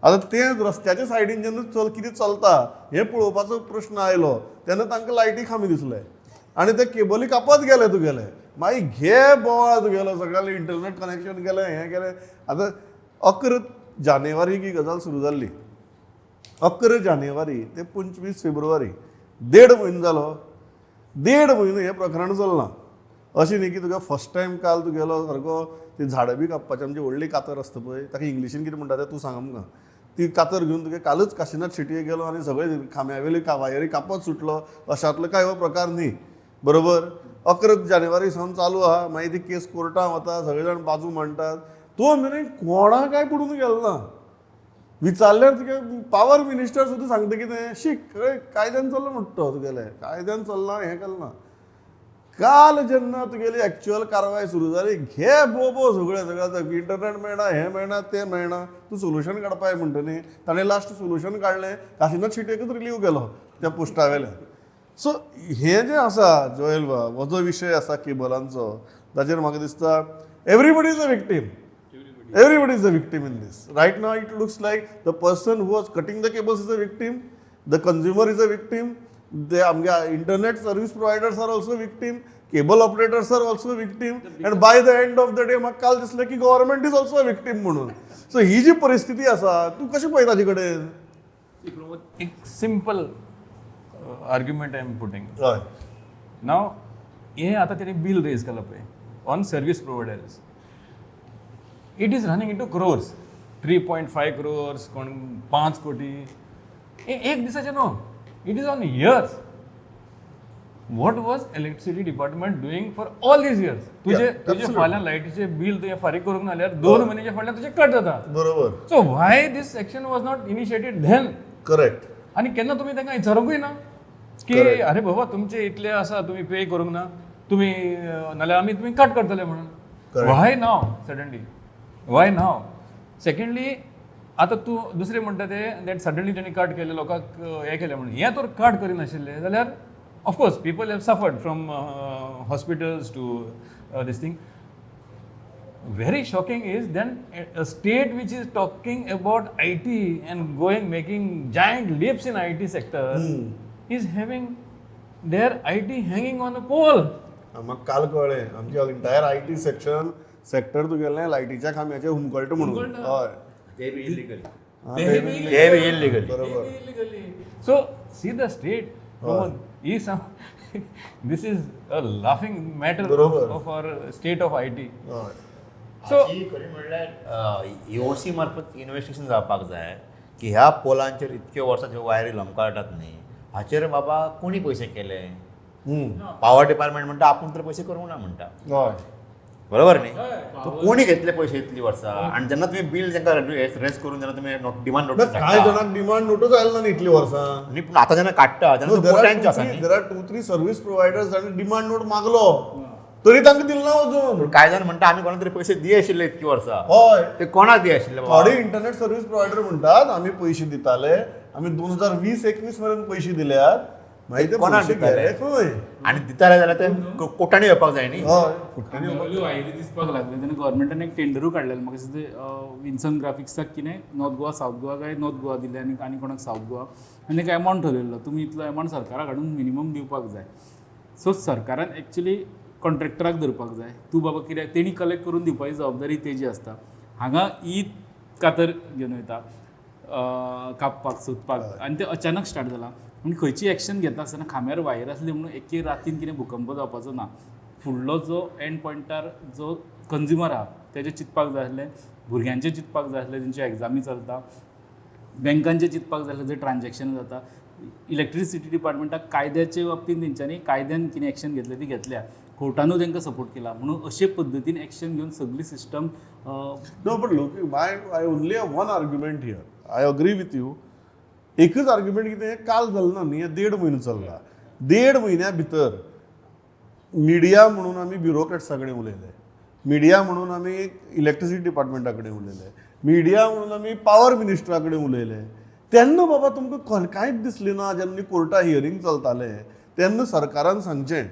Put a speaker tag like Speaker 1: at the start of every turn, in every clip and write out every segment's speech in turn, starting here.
Speaker 1: आतां तें रस्त्याच्या सायडीन जेन्ना कितें चलता हें पळोवपाचो प्रश्न आयलो तेन्ना तांकां लायटी खामी दिसले आनी ते केबली कापत गेले तुगेले मागीर घे बोवाळ तुगेलो सगळ्यांनी इंटरनेट कनेक्शन केलें हें केलें. आतां 11 जानेवारीक ही गजाल सुरू जाल्ली. 11 जानेवारी ते 25 फेब्रुवारी 1.5 म्हयनो जालो. 1.5 म्हयनो हें प्रकरण चलना. अशें न्ही की तुका फर्स्ट टायम काल तुगेलो सारको ती झाडां बी कापपाची आमची व्हडली कातर आसता पळय ताका इंग्लिशीन कितें म्हणटा तें तूं सांग आमकां. ती कातर घेवन तुगे कालच काशिनाथ शेटये गेलो आनी सगळे खांब्यावेली वायरी कापत सुटलो अशांतलो काय हो प्रकार न्ही. बरोबर 11 जानेवारी सावन चालू आहा. मागीर ती केस कोर्टां वता सगळे जाण बाजू मांडटात. तो मेरेन कोणा काय पडून गेलो ना. विचारल्यार तुगे पावर मिनिस्टर सुद्दां सांगता कितें शीक कायद्यान चल्ला म्हणटा तुगेले कायद्यान चलना हें केलना. काल जेन्ना तुगेली एक्च्युअल कारवाय सुरू जाली घे बोबो सगळें इंटरनेट मेळना हें मेळना तें मेळना तूं सोल्युशन काडपाय म्हणटनी ताणें लास्ट सोल्युशन काडलें काशिनाथ शेटयेकूच रिलीव केलो त्या पोस्टा वयल्यान. सो हें जें आसा जोयल बाब हो जो विशय आसा केबलांचो ताचेर म्हाका दिसता everybody is a victim. Everybody is a victim in this. Right now, it looks like the person who was cutting the cables is a victim, the consumer is a victim, the internet service providers are also victim, cable operators are also victim, and by the end of the day, म्हाका काल दिसलें की government is also a victim म्हणून. So ही जी परिस्थिती आसा तूं कशी पळयता ताचे कडेन?
Speaker 2: एक simple argument I am putting.
Speaker 1: हय.
Speaker 2: नाव हे आता त्याने बिल रेज केलं पळय on service providers. It is running into crores 3.5 crores कोण 5 कोटी एक दिसाचे न्हू. It is on years. What was electricity department doing for all these years. तुझे फाल्यां लायटीचे बिल तुवें फारीक करूंक ना जाल्यार 2 म्हयन्याच्या फाटल्यान तुजे कट जाता.
Speaker 1: बरोबर.
Speaker 2: So why this action was not initiated then.
Speaker 1: Correct.
Speaker 2: आनी केन्ना तुमी तांकां विचारूंकूय ना की अरे बाबा तुमचे इतले आसा तुमी पे करूंक ना तुमी नाल्यार आमी तुमी कट करतले म्हणून. व्हाय नाव सडनली वाय नाव. सेकंडली आतां तूं दुसरें म्हणटा ते दॅट सडनली तेणी कट केले लोकांक हें केलें म्हणून हें तर कट करिनाशिल्ले जाल्यार of course people have suffered from hospitals to this thing. Very shocking is then a state which is talking about IT and making giant leaps in IT sector is having their IT hanging on a pole.
Speaker 1: म्हाका काल कळ्ळें आमचे entire IT sector तुगेलें लायटीच्या खांब्याचेर हुमकळटा म्हणून. हय.
Speaker 3: ते बी illegal.
Speaker 1: बरोबर.
Speaker 2: So see the state. This is a laughing matter of our state of IT.
Speaker 1: हय.
Speaker 2: So
Speaker 3: खरी म्हणल्यार EOC मार्फत इन्व्हेस्टिगेशन जावपाक जाय की ह्या पोलांचेर इतके वर्सांचे वायरी लोंबकळटात न्ही हाचेर बाबा कोणी पयशे केले. पॉवर डिपार्टमेंट म्हणटा आपूण तर पयशे करूंक ना म्हणटा.
Speaker 1: हय.
Speaker 3: बरोबर न्ही. कोणी घेतले पयशे इतली वर्सां आनी जेन्ना तुमी बिल जेंका रेस करून जेन्ना तुमी डिमांड नोटीस
Speaker 1: कांय जाणांक डिमांड नोटीस आयला ना इतली वर्सां.
Speaker 3: न्ही पूण आतां जेन्ना काडटा तेन्ना तो कोट्यांचो आसा न्ही.
Speaker 1: देर आर 2-3 सर्व्हिस प्रोवायडर्स आनी डिमांड नोट मागलो तरी तांकां दिल ना अजून.
Speaker 3: कांय जाण म्हणटा आमी कोणा तरी पयशे दिय आशिल्ले इतकी वर्सां.
Speaker 1: हय.
Speaker 3: ते कोणाक दिय आशिल्ले बाबा.
Speaker 1: थोडे इंटरनेट सर्व्हिस प्रोवायडर म्हणटात आमी पयशे दिताले आमी 2020-21 मेरेन पयशे दिल्यात मागीर ते
Speaker 3: कोणाक
Speaker 1: पयशे
Speaker 3: दिताले?
Speaker 1: गेले खंय.
Speaker 3: आनी दिताले जाल्यार ते कोट्यांनी येवपाक जाय न्ही.
Speaker 1: हय.
Speaker 4: वायरी दिसपाक लागले तेन्ना गव्हर्मेंटान एक टेंडरू काडलेलें म्हाका दिसता विन्सन ग्राफिक्साक कितें नॉर्थ गोवा सावथ गोवा काय नॉर्थ गोवा दिले आनी कोणाक सावथ गोवा आनी एक अमावंट थरयल्लो तुमी इतलो अमावंट सरकाराक हाडून मिनिमम दिवपाक जाय. सो सरकारान एक्चुली कॉन्ट्रॅक्टराक धरपाक जाय. तूं बाबा कित्याक तेणी कलेक्ट करून दिवपाची जबाबदारी तेजी आसता. हांगा ईद कातर घेवन वयता कापपाक सोदपाक आनी तें अचानक स्टार्ट जालां आनी खंयची एक्शन घेता आसतना खांब्यार वायर आसली म्हणून एके रातीन कितें भुकंप जावपाचो ना. फुडलो जो एंड पॉयंटार जो कंज्युमर आहा तेजें चिंतपाक जाय आसलें भुरग्यांचें चिंतपाक जाय आसलें तेंच्यो एग्जामी चलता बँकांचें चिंतपाक जाय आसलें जर ट्रान्जॅक्शन जाता. इलेक्ट्रिसिटी डिपार्टमेंटाक कायद्याच्या बाबतींत तेंच्यांनी कायद्यान कितें एक्शन घेतलें ती घेतल्या. कोर्टानूय तांकां सपोर्ट केला म्हणून अशे पद्दतीन एक्शन घेवन सगळी system.
Speaker 1: No but look I only have one argument here. I agree with you. एकच आर्ग्युमेंट कितें काल जालें ना न्ही 1.5 म्हयनो चल्ला. 1.5 म्हयन्या भितर मिडिया म्हणून आमी ब्युरोक्रेट्सा कडेन उलयले मिडिया म्हणून आमी इलेक्ट्रिसिटी डिपार्टमेंटा कडेन उलयले मिडिया म्हणून आमी पावर मिनिस्टरा कडेन उलयले. तेन्ना बाबा तुमकां कांयच दिसलें ना जेन्ना कोर्टा हियरींग चलताले तेन्ना सरकारान सांगचें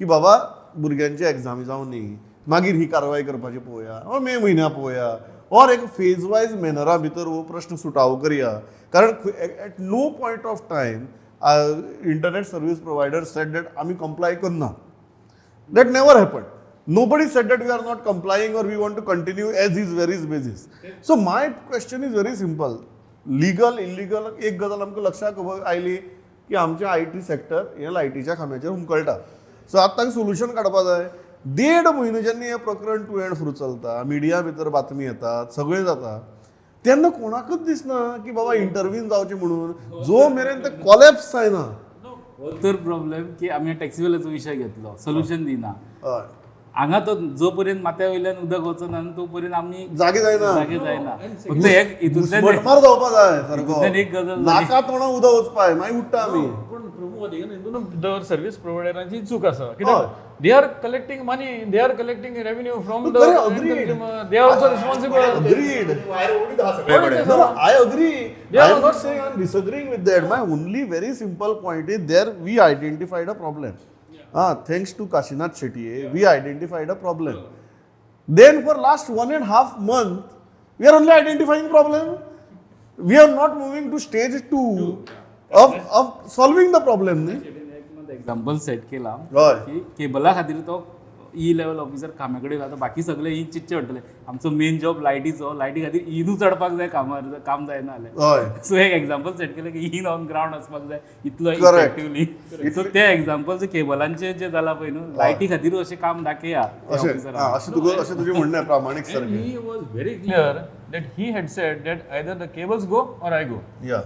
Speaker 1: की बाबा भुरग्यांची एग्जामी जावं न्ही मागीर ही कारवाय करपाची पळोवया मे म्हयन्या पळोवया और एक फेज वायज मॅनरा भितर हो प्रश्न सुटावो करया कारण at no point of time internet service provider said that आमी कंप्लाय करना. That never happened. Nobody said that we are not complying or we want to continue as is, where is basis. So my question is very simple. Legal, illegal, एक गजाल आमकां लक्षाक oily की आमचें IT sector हें लायटीच्या खांब्याचेर हुमकळटा. So आतां ताका solution काडपा जाय. 1.5 म्हयने जेन्ना हें प्रकरण टू एंड फ्रू चलता, मिडिया भितर बातमी येतात, सगळें जाता, तेन्ना कोणाकच दिसना की बाबा इंटरव्हीन जावचें म्हणून. जो मेरेन तें कॉलेप्स जायना.
Speaker 4: हो तर प्रॉब्लेम की आमी टॅक्सीवेलाचो विशय घेतलो सोल्युशन दिना
Speaker 1: हय.
Speaker 4: हांगा तो जो पर्यंत माथ्या वयल्यान उदक वचना तो पर्यंत आमी
Speaker 1: जागे जायना.
Speaker 4: जायना. फक्त एक हितूंतल्यान
Speaker 1: मटमार जावपा जाय सारको.
Speaker 4: हितूंतल्यान एक गजाल
Speaker 1: नाका तोंडां उदक वचपाय मागीर उठ्ठा आमी.
Speaker 2: पण प्रभू हितून सर्व्हिस प्रोवायडरांची चूक आसा कित्याक they are collecting money, they are collecting revenue from the consumer, they are also responsible.
Speaker 1: Agreed.
Speaker 3: सगळीकडे.
Speaker 1: No, I agree. I am not saying I am disagreeing with that. My only very simple point is there we identified a problem. Thanks to Kashinath Shetty, we identified a problem. Then for last 1.5 months, we are only identifying problem. We are not moving to stage 2 of solving the problem.
Speaker 4: Example set केला
Speaker 1: हय.
Speaker 4: की केबला खातीर तो E level officer खांब्या कडेन आता बाकी सगळे E चिंतचे पडटले. आमचो मेन जॉब लायटीचो, लायटी खातीर ईनू चडपाक जाय कामार, काम जायना जालें.
Speaker 1: हय.
Speaker 4: सो एक एक्झाम्पल सेट केलें की ईन ऑन ग्राउंड वचपाक जाय इतलो
Speaker 1: Correct.
Speaker 4: इफेक्टिवली. सो त्या एक्झाम्पलचे केबलांचे जे जाला पळय न्हू लायटी खातीर अशें काम दाखया
Speaker 1: अशें अशें तुजें म्हणणें आहे, प्रामाणीक
Speaker 2: And
Speaker 1: सारकें.
Speaker 2: he was very clear that he had said that either the cables go or I go.
Speaker 1: Yeah.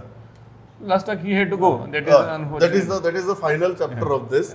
Speaker 2: Last time he had to go. That is unfortunate.
Speaker 1: That is the final chapter of this.